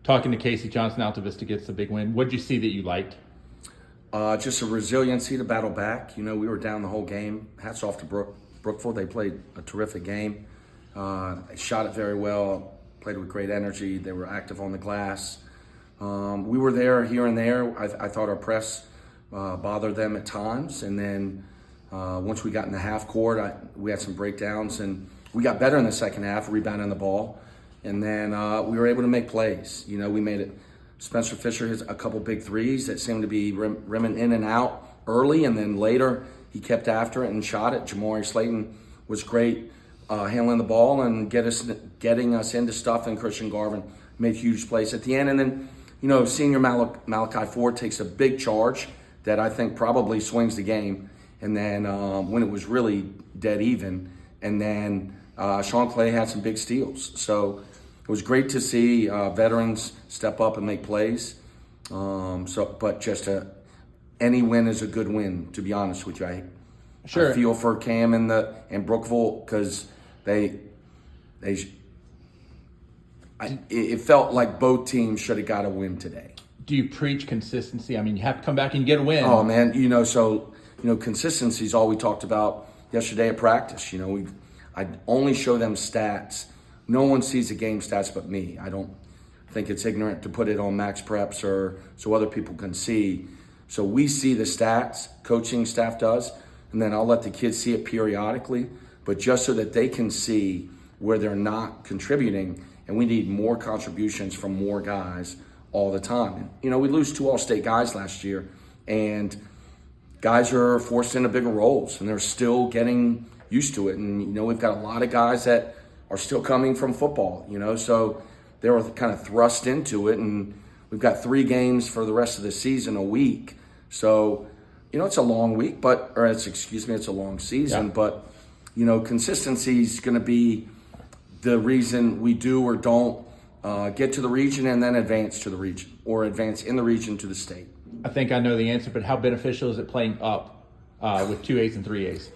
Talking to Casey Johnson, Altavista gets the big win. What did you see that you liked? Just a resiliency to battle back. We were down the whole game. Hats off to Brookville. They played a terrific game. They shot it very well, played with great energy. They were active on the glass. We were there here and there. I thought our press bothered them at times. And then once we got in the half court, we had some breakdowns. And we got better in the second half, rebounding the ball. And then we were able to make plays. We made it. Spencer Fisher hit a couple big threes that seemed to be rimming in and out early, and then later he kept after it and shot it. Jamari Slayton was great handling the ball and getting us into stuff, and Christian Garvin made huge plays at the end. And then, senior Malachi Ford takes a big charge that I think probably swings the game. And then when it was really dead even, and then Sean Clay had some big steals. So it was great to see veterans step up and make plays. But just any win is a good win, to be honest with you. I feel for Cam and Brookville because it felt like both teams should have got a win today. Do you preach consistency? I mean, you have to come back and get a win. Oh man, consistency is all we talked about yesterday at practice. I only show them stats. No one sees the game stats but me. I don't think it's ignorant to put it on Max Preps or so other people can see. So we see the stats, coaching staff does, and then I'll let the kids see it periodically, but just so that they can see where they're not contributing, and we need more contributions from more guys all the time. We lose 2 All-State guys last year, and guys are forced into bigger roles, and they're still getting used to it. And, we've got a lot of guys that are still coming from football, so they were kind of thrust into it. And we've got 3 games for the rest of the season a week. So, it's a long week, it's a long season. Yeah. But, consistency is going to be the reason we do or don't get to the region and then advance to the region or advance in the region to the state. I think I know the answer, but how beneficial is it playing up with 2As and 3As?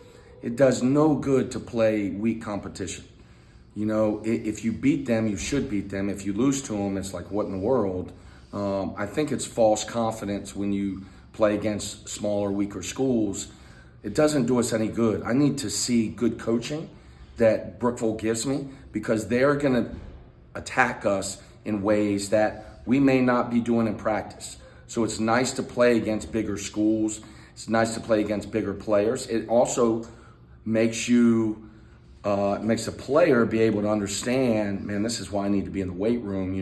It does no good to play weak competition. If you beat them, you should beat them. If you lose to them, it's like, what in the world? I think it's false confidence when you play against smaller, weaker schools. It doesn't do us any good. I need to see good coaching that Brookville gives me because they're going to attack us in ways that we may not be doing in practice. So it's nice to play against bigger schools. It's nice to play against bigger players. It also makes a player be able to understand, man, this is why I need to be in the weight room.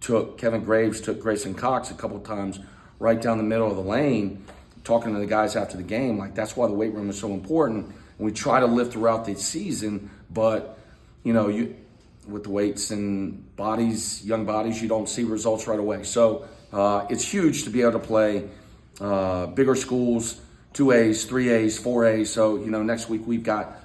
Kevin Graves took Grayson Cox a couple times right down the middle of the lane, talking to the guys after the game. Like, that's why the weight room is so important. And we try to lift throughout the season, but, with the weights and bodies, young bodies, you don't see results right away. So it's huge to be able to play bigger schools, 2As, 3As, 4As. So, next week we've got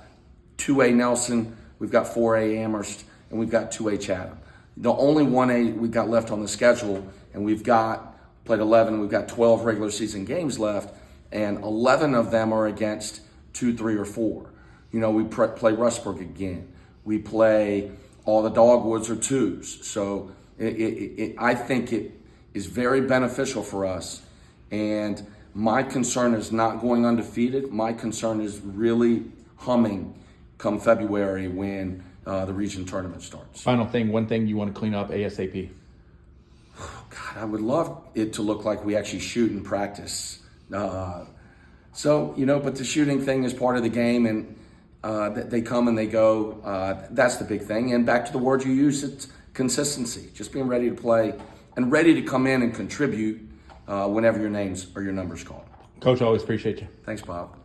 2A Nelson, we've got 4A Amherst, and we've got 2A Chatham. The only 1A we've got left on the schedule, and we've played 11, we've got 12 regular season games left, and 11 of them are against 2, 3, or 4. We play Rustburg again. We play all the Dogwoods or 2s. So I think it is very beneficial for us. And my concern is not going undefeated. My concern is really humming come February when the region tournament starts. Final thing, one thing you want to clean up ASAP. Oh, God, I would love it to look like we actually shoot in practice. But the shooting thing is part of the game, and they come and they go. That's the big thing. And back to the word you use, it's consistency. Just being ready to play and ready to come in and contribute whenever your names or your numbers called. Coach, always appreciate you. Thanks, Bob.